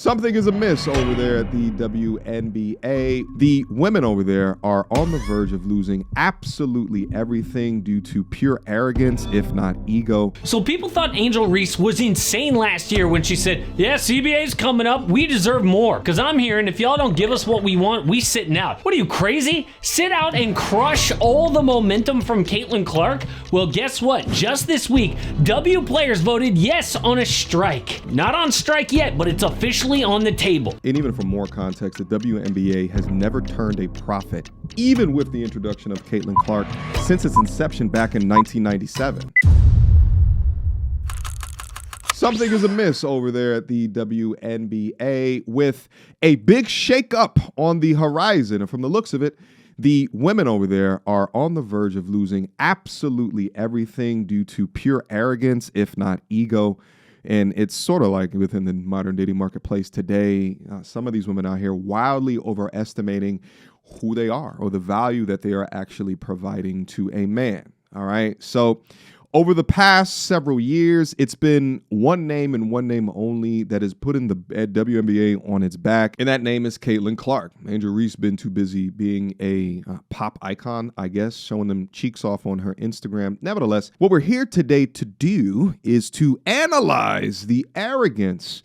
Something is amiss over there at the WNBA. The women over there are on the verge of losing absolutely everything due to pure arrogance, if not ego. So people thought Angel Reese was insane last year when she said, yeah, CBA's coming up, we deserve more. Because I'm here, and if y'all don't give us what we want, we sitting out. What are you, crazy? Sit out and crush all the momentum from Caitlin Clark? Well, guess what? Just this week, W players voted yes on a strike. Not on strike yet, but it's officially on the table. And even for more context, the WNBA has never turned a profit, even with the introduction of Caitlin Clark, since its inception back in 1997. Something is amiss over there at the WNBA with a big shakeup on the horizon. And from the looks of it, the women over there are on the verge of losing absolutely everything due to pure arrogance, if not ego. And it's sort of like within the modern dating marketplace today, some of these women out here wildly overestimating who they are or the value that they are actually providing to a man. All right. So over the past several years, it's been one name and one name only that has put in the WNBA on its back, and that name is Caitlin Clark. Angel Reese been too busy being a pop icon, I guess, showing them cheeks off on her Instagram. Nevertheless, what we're here today to do is to analyze the arrogance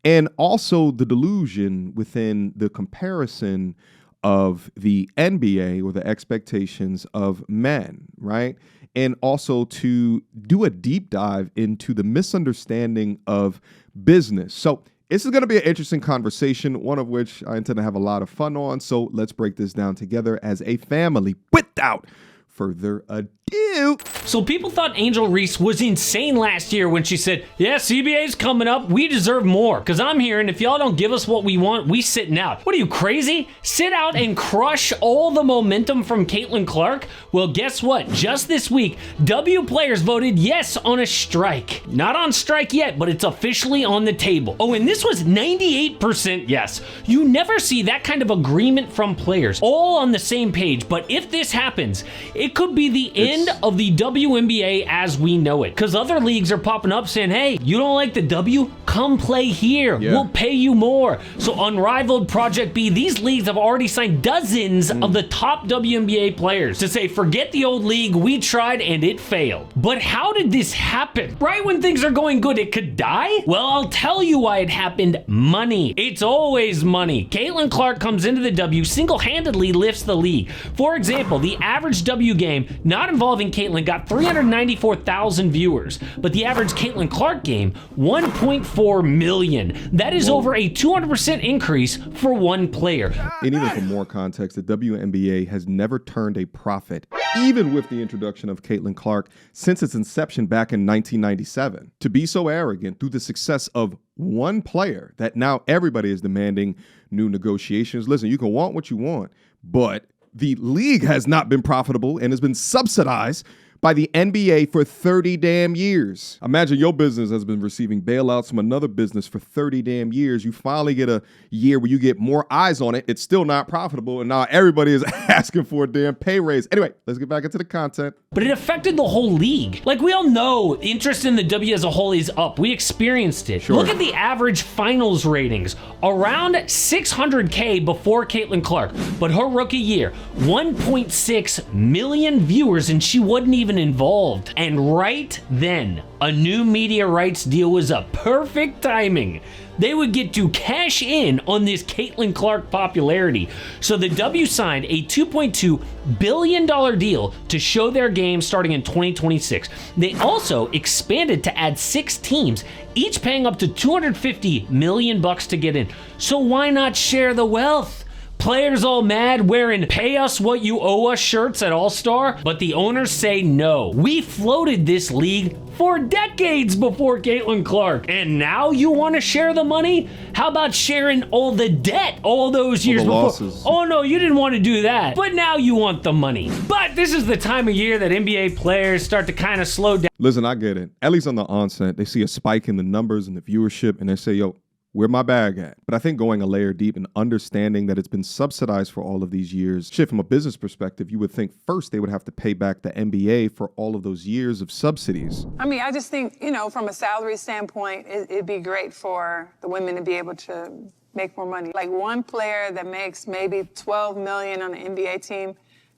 and also the delusion within the comparison of the NBA or the expectations of men, right? And also to do a deep dive into the misunderstanding of business. So this is going to be an interesting conversation, one of which I intend to have a lot of fun on. So let's break this down together as a family without further ado. So people thought Angel Reese was insane last year when she said, yeah, CBA's coming up, we deserve more. Because I'm here, and if y'all don't give us what we want, we sitting out. What are you, crazy? Sit out and crush all the momentum from Caitlin Clark? Well, guess what? Just this week, W players voted yes on a strike. Not on strike yet, but it's officially on the table. Oh, and this was 98% yes. You never see that kind of agreement from players, all on the same page. But if this happens, it could be the end of the WNBA as we know it. Because other leagues are popping up saying, hey, you don't like the W? Come play here. Yeah. We'll pay you more. So Unrivaled, Project B, these leagues have already signed dozens of the top WNBA players to say, forget the old league, we tried and it failed. But how did this happen? Right when things are going good, it could die? Well, I'll tell you why it happened. Money. It's always money. Caitlin Clark comes into the W, single-handedly lifts the league. For example, the average W game not involving Caitlin got 394,000 viewers, but the average Caitlin Clark game, 1.4 million. That is over a 200% increase for one player. And even for more context, the WNBA has never turned a profit, even with the introduction of Caitlin Clark, since its inception back in 1997. To be so arrogant through the success of one player that now everybody is demanding new negotiations. Listen, you can want what you want, but the league has not been profitable and has been subsidized by the NBA for 30 damn years. Imagine your business has been receiving bailouts from another business for 30 damn years. You finally get a year where you get more eyes on it. It's still not profitable, and now everybody is asking for a damn pay raise. Anyway, let's get back into the content. But it affected the whole league. Like, we all know interest in the W as a whole is up. We experienced it. Sure. Look at the average finals ratings. Around 600K before Caitlin Clark. But her rookie year, 1.6 million viewers, and she wasn't even involved. And right then, a new media rights deal was up. Perfect timing. They would get to cash in on this Caitlin Clark popularity. So the W signed a $2.2 billion deal to show their game starting in 2026. They also expanded to add 6 teams, each paying up to $250 million to get in. So why not share the wealth? Players all mad wearing pay us what you owe us shirts at All-Star, but the owners say no. We floated this league for decades before Caitlin Clark, and now you want to share the money? How about sharing all the debt all those years before? Losses. Oh no, you didn't want to do that, but now you want the money. But this is the time of year that NBA players start to kind of slow down. Listen, I get it. At least on the onset, they see a spike in the numbers and the viewership, and they say, yo, where my bag at? But I think going a layer deep and understanding that it's been subsidized for all of these years, shit, from a business perspective, you would think first they would have to pay back the NBA for all of those years of subsidies. I mean, I just think, you know, from a salary standpoint, it'd be great for the women to be able to make more money. Like one player that makes maybe $12 million on an NBA team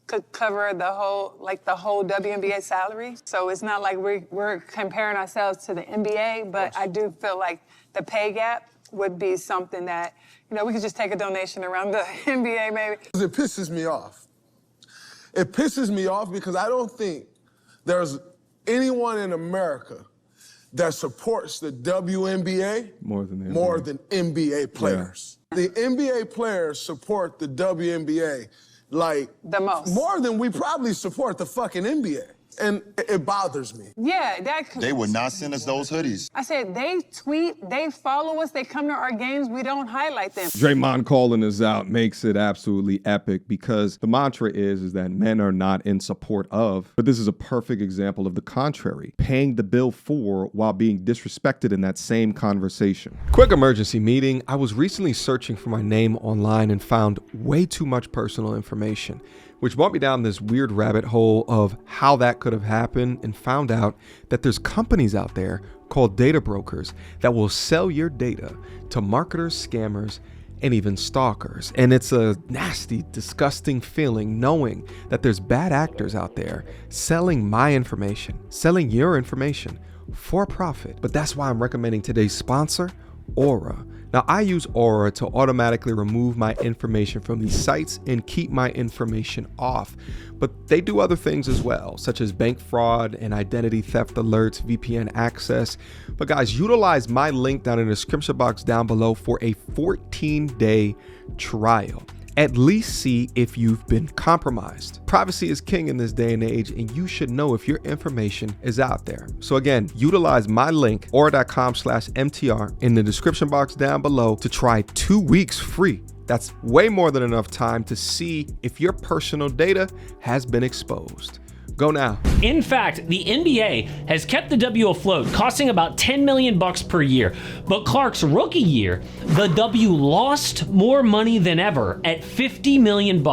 could cover the whole WNBA salary. So it's not like we're comparing ourselves to the NBA, but I do feel like the pay gap would be something that, you know, we could just take a donation around the NBA maybe. It pisses me off. It pisses me off because I don't think there's anyone in America that supports the WNBA more than NBA players. Yeah. The NBA players support the WNBA like the most. More than we probably support the fucking NBA. And it bothers me. Yeah, they would not send us those hoodies. I said, they tweet, they follow us, they come to our games, we don't highlight them. Draymond calling us out makes it absolutely epic because the mantra is that men are not in support of, but this is a perfect example of the contrary, paying the bill for while being disrespected in that same conversation. Quick emergency meeting. I was recently searching for my name online and found way too much personal information, which brought me down this weird rabbit hole of how that could have happened, and found out that there's companies out there called data brokers that will sell your data to marketers, scammers, and even stalkers. And it's a nasty, disgusting feeling knowing that there's bad actors out there selling my information, selling your information for profit. But that's why I'm recommending today's sponsor, Aura. Now, I use Aura to automatically remove my information from these sites and keep my information off. But they do other things as well, such as bank fraud and identity theft alerts, VPN access. But guys, utilize my link down in the description box down below for a 14-day trial. At least see if you've been compromised. Privacy is king in this day and age, and you should know if your information is out there. So again, utilize my link, aura.com/MTR, in the description box down below to try 2 weeks free. That's way more than enough time to see if your personal data has been exposed. Go now. In fact, the NBA has kept the W afloat, costing about $10 million per year. But Clark's rookie year, the W lost more money than ever at $50 million.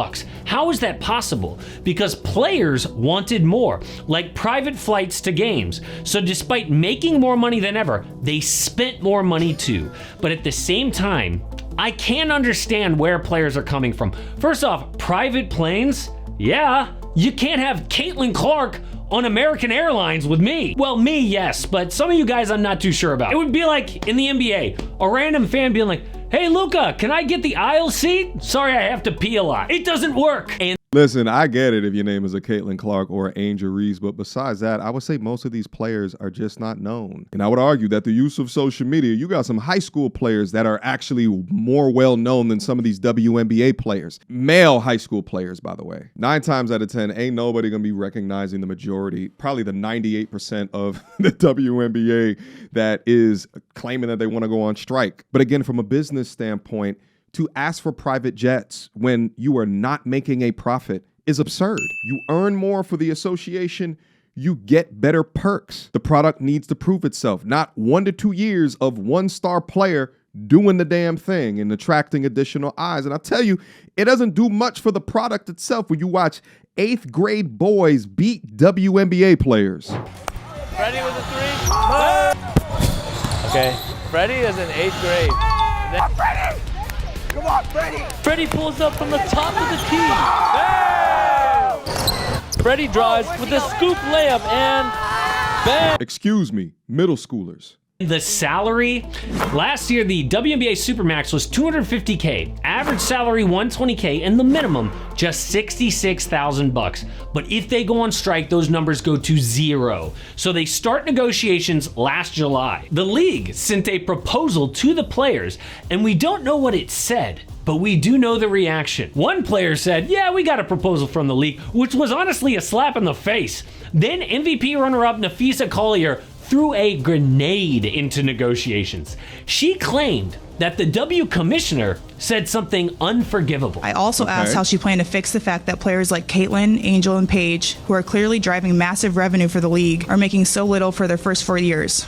How is that possible? Because players wanted more, like private flights to games. So despite making more money than ever, they spent more money too. But at the same time, I can't understand where players are coming from. First off, private planes? Yeah. You can't have Caitlin Clark on American Airlines with me. Well, me, yes, but some of you guys I'm not too sure about. It would be like in the NBA, a random fan being like, hey, Luka, can I get the aisle seat? Sorry, I have to pee a lot. It doesn't work. And listen, I get it if your name is a Caitlin Clark or Angel Reese, but besides that, I would say most of these players are just not known. And I would argue that the use of social media, you got some high school players that are actually more well known than some of these WNBA players. Male high school players, by the way. 9 times out of 10, ain't nobody gonna be recognizing the majority, probably the 98% of the WNBA that is claiming that they wanna go on strike. But again, from a business standpoint, to ask for private jets when you are not making a profit is absurd. You earn more for the association, you get better perks. The product needs to prove itself, not 1 to 2 years of one-star player doing the damn thing and attracting additional eyes. And I'll tell you, it doesn't do much for the product itself when you watch 8th grade boys beat WNBA players. Freddie with a 3. Okay, Freddie is in 8th grade. Freddie! Come on, Freddie! Freddie pulls up from the top of the key. Bam! Freddie drives with a scoop layup and bam! Excuse me, middle schoolers. the salary, last year the WNBA Supermax was $250K, average salary $120K, and the minimum just $66,000. But if they go on strike, those numbers go to zero. So they start negotiations last July. The league sent a proposal to the players, and we don't know what it said, but we do know the reaction. One player said, yeah, we got a proposal from the league, which was honestly a slap in the face. Then MVP runner-up Napheesa Collier threw a grenade into negotiations. She claimed that the W commissioner said something unforgivable. I also asked how she planned to fix the fact that players like Caitlin, Angel, and Paige, who are clearly driving massive revenue for the league, are making so little for their first 4 years.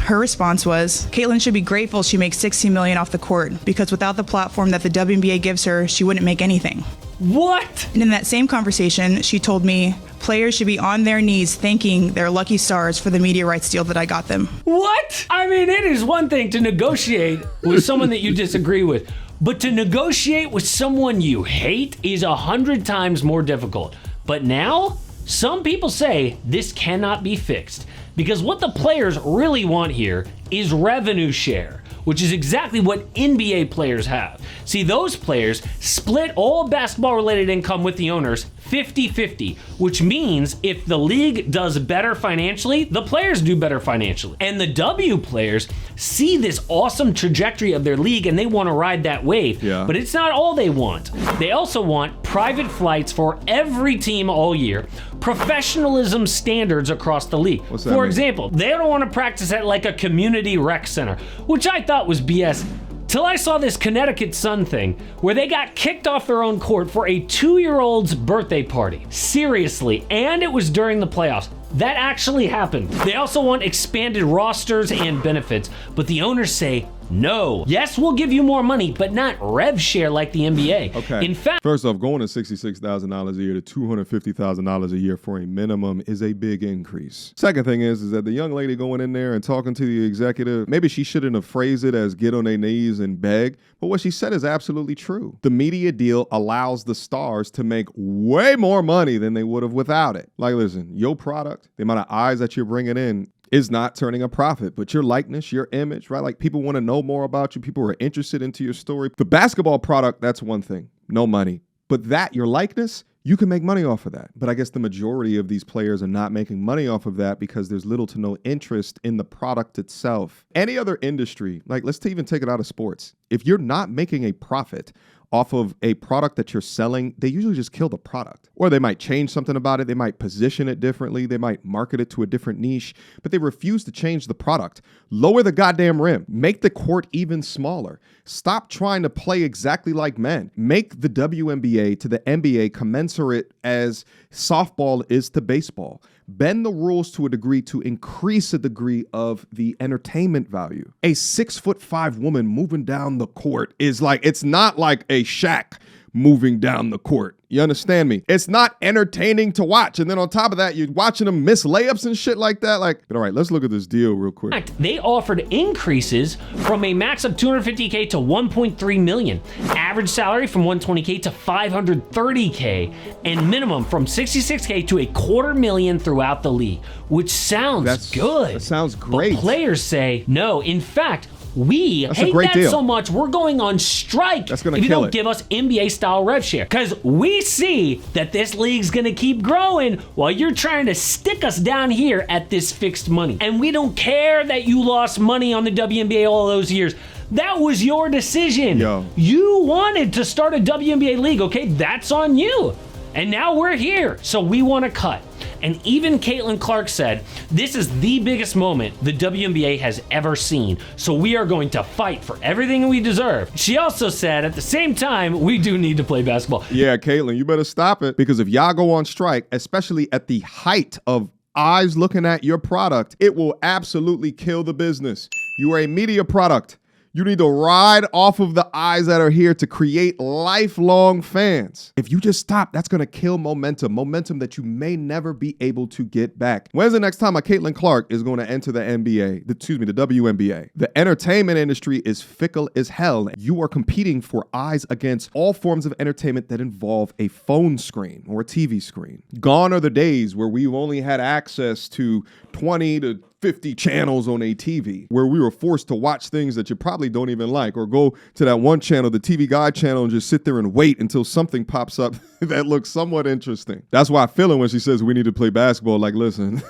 Her response was, Caitlin should be grateful she makes $16 million off the court because without the platform that the WNBA gives her, she wouldn't make anything. What? And in that same conversation, she told me players should be on their knees thanking their lucky stars for the media rights deal that I got them. What? I mean, it is one thing to negotiate with someone that you disagree with, but to negotiate with someone you hate is 100 times more difficult. But now, some people say this cannot be fixed because what the players really want here is revenue share, which is exactly what NBA players have. See, those players split all basketball-related income with the owners 50-50, which means if the league does better financially, the players do better financially. And the W players see this awesome trajectory of their league and they want to ride that wave. Yeah. But it's not all they want. They also want private flights for every team all year, professionalism standards across the league. What's that For mean? example, they don't want to practice at like a community rec center, which I thought was BS. Till I saw this Connecticut Sun thing where they got kicked off their own court for a 2-year-old's birthday party. Seriously, and it was during the playoffs. That actually happened. They also want expanded rosters and benefits, but the owners say no. Yes, we'll give you more money, but not rev share like the NBA. Okay. In fact, first off, going to $66,000 a year to $250,000 a year for a minimum is a big increase. Second thing is that the young lady going in there and talking to the executive, maybe she shouldn't have phrased it as get on their knees and beg, but what she said is absolutely true. The media deal allows the stars to make way more money than they would have without it. Like, listen, your product, the amount of eyes that you're bringing in, is not turning a profit, but your likeness, your image, right? Like people want to know more about you. People are interested into your story. The basketball product, that's one thing, no money. But that, your likeness, you can make money off of that. But I guess the majority of these players are not making money off of that because there's little to no interest in the product itself. Any other industry, like let's even take it out of sports. If you're not making a profit off of a product that you're selling, they usually just kill the product. Or they might change something about it. They might position it differently. They might market it to a different niche, but they refuse to change the product. Lower the goddamn rim. Make the court even smaller. Stop trying to play exactly like men. Make the WNBA to the NBA commensurate as softball is to baseball. Bend the rules to a degree to increase a degree of the entertainment value. A 6'5" woman moving down the court is like, it's not like a Shaq moving down the court. You understand me? It's not entertaining to watch. And then on top of that, you're watching them miss layups and shit like that. Like, all right, let's look at this deal real quick. In fact, they offered increases from a max of $250K to $1.3 million, average salary from $120K to $530K, and minimum from $66K to $250,000 throughout the league, which sounds good. That sounds great. But players say no. In fact, we That's a hate great that deal. so much, we're going on strike That's gonna if you kill don't it. give us NBA-style rev share. Because we see that this league's going to keep growing while you're trying to stick us down here at this fixed money. And we don't care that you lost money on the WNBA all those years. That was your decision. Yo. You wanted to start a WNBA league, okay? That's on you. And now we're here, so we want to cut. And even Caitlin Clark said, this is the biggest moment the WNBA has ever seen, so we are going to fight for everything we deserve. She also said, at the same time, we do need to play basketball. Yeah, Caitlin, you better stop it, because if y'all go on strike, especially at the height of eyes looking at your product, it will absolutely kill the business. You are a media product. You need to ride off of the eyes that are here to create lifelong fans. If you just stop, that's going to kill momentum that you may never be able to get back. When's the next time a Caitlin Clark is going to enter the the WNBA? The entertainment industry is fickle as hell. You are competing for eyes against all forms of entertainment that involve a phone screen or a TV screen. Gone are the days where we've only had access to 20 to 50 channels on a TV, where we were forced to watch things that you probably don't even like, or go to that one channel, the TV Guide channel, and just sit there and wait until something pops up that looks somewhat interesting. That's why I feel it when she says we need to play basketball. Like, listen,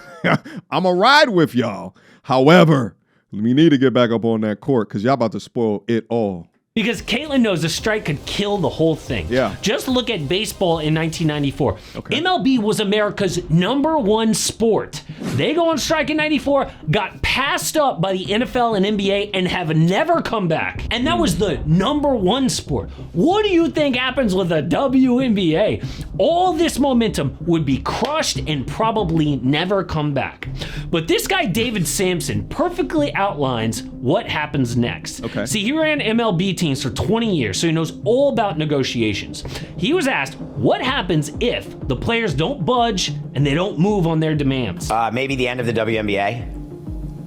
I'm a ride with y'all. However, we need to get back up on that court because y'all about to spoil it all. Because Caitlin knows a strike could kill the whole thing. Yeah. Just look at baseball in 1994. Okay. MLB was America's #1 sport. They go on strike in 94, got passed up by the NFL and NBA, and have never come back. And that was the #1 sport. What do you think happens with the WNBA? All this momentum would be crushed and probably never come back. But this guy, David Sampson, perfectly outlines what happens next. Okay. See, he ran MLB teams for 20 years, so he knows all about negotiations. He was asked, what happens if the players don't budge and they don't move on their demands? Maybe the end of the WNBA.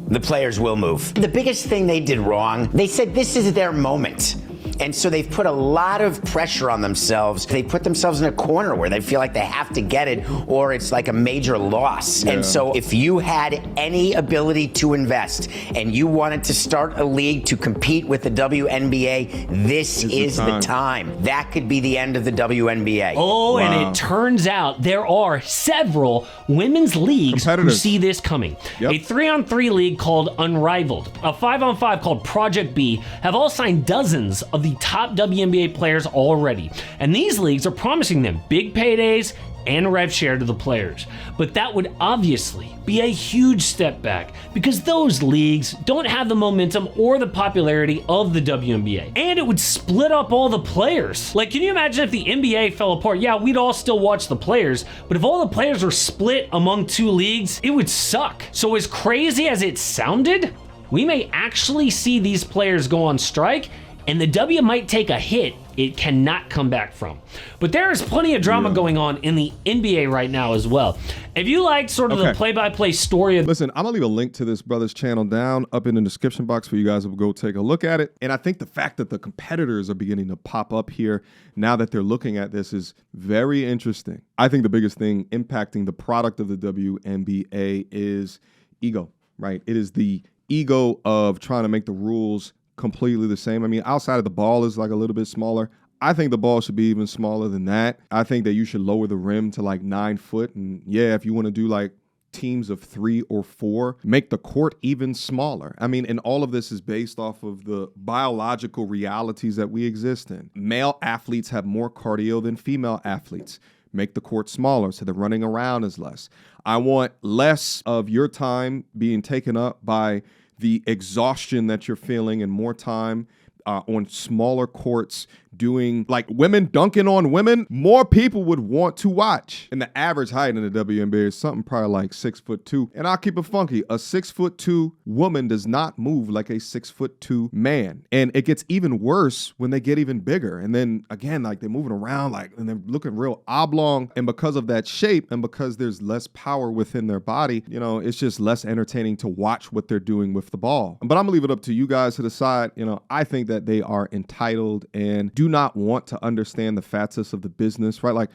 The players will move. The biggest thing they did wrong, they said this is their moment. And so they've put a lot of pressure on themselves. They put themselves in a corner where they feel like they have to get it or it's like a major loss. Yeah. And so if you had any ability to invest and you wanted to start a league to compete with the WNBA, this is the time. That could be the end of the WNBA. Oh, Wow. and it turns out there are several women's leagues who see this coming. Yep. A 3-on-3 league called Unrivaled, a 5-on-5 called Project B, have all signed dozens of the top WNBA players already. And these leagues are promising them big paydays and rev share to the players. But that would obviously be a huge step back because those leagues don't have the momentum or the popularity of the WNBA. And it would split up all the players. Like, can you imagine if the NBA fell apart? Yeah, we'd all still watch the players, but if all the players were split among 2 leagues, it would suck. So as crazy as it sounded, we may actually see these players go on strike, and the W might take a hit it cannot come back from. But there is plenty of drama going on in the NBA right now as well. If you like sort of the play-by-play story of... Listen, I'm going to leave a link to this brother's channel down up in the description box for you guys to go take a look at it. And I think the fact that the competitors are beginning to pop up here now that they're looking at this is very interesting. I think the biggest thing impacting the product of the WNBA is ego, right? It is the ego of trying to make the rules completely the same. I mean, outside of the ball is like a little bit smaller. I think the ball should be even smaller than that. I think that you should lower the rim to like 9 foot. And yeah, if you want to do like teams of 3 or 4, make the court even smaller. I mean, and all of this is based off of the biological realities that we exist in. Male athletes have more cardio than female athletes. Make the court smaller so the running around is less. I want less of your time being taken up by the exhaustion that you're feeling and more time on smaller courts doing like women dunking on women. More people would want to watch. And the average height in the WNBA is something probably like 6'2". And I'll keep it funky. A 6'2" woman does not move like a 6'2" man. And it gets even worse when they get even bigger. And then again, like they're moving around like, and they're looking real oblong. And because of that shape and because there's less power within their body, you know, it's just less entertaining to watch what they're doing with the ball. But I'm gonna leave it up to you guys to decide. You know, I think that they are entitled and do not want to understand the facets of the business, right? Like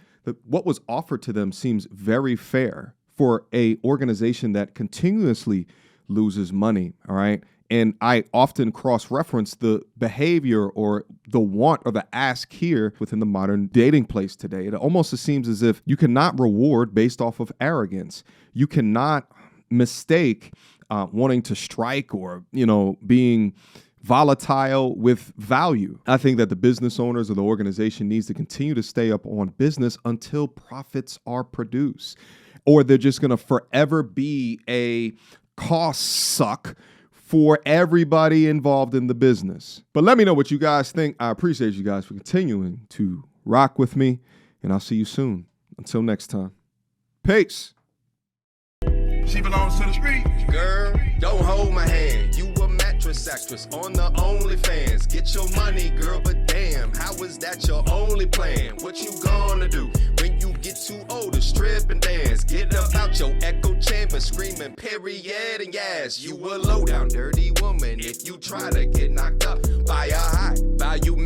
what was offered to them seems very fair for a organization that continuously loses money, all right? And I often cross-reference the behavior or the want or the ask here within the modern dating place today. It almost seems as if you cannot reward based off of arrogance. You cannot mistake wanting to strike or, you know, being volatile with value. I think that the business owners of the organization needs to continue to stay up on business until profits are produced, or they're just going to forever be a cost suck for everybody involved in the business. But let me know what you guys think. I appreciate you guys for continuing to rock with me, and I'll see you soon. Until next time. Peace. She belongs to the street. Girl, don't hold my hand. You a mattress actress on the OnlyFans. Get your money, girl, but damn, how is that your only plan? What you gonna do when you get too old to strip and dance? Get up out your echo chamber screaming period and yes. You a low down dirty woman if you try to get knocked up by a high value man.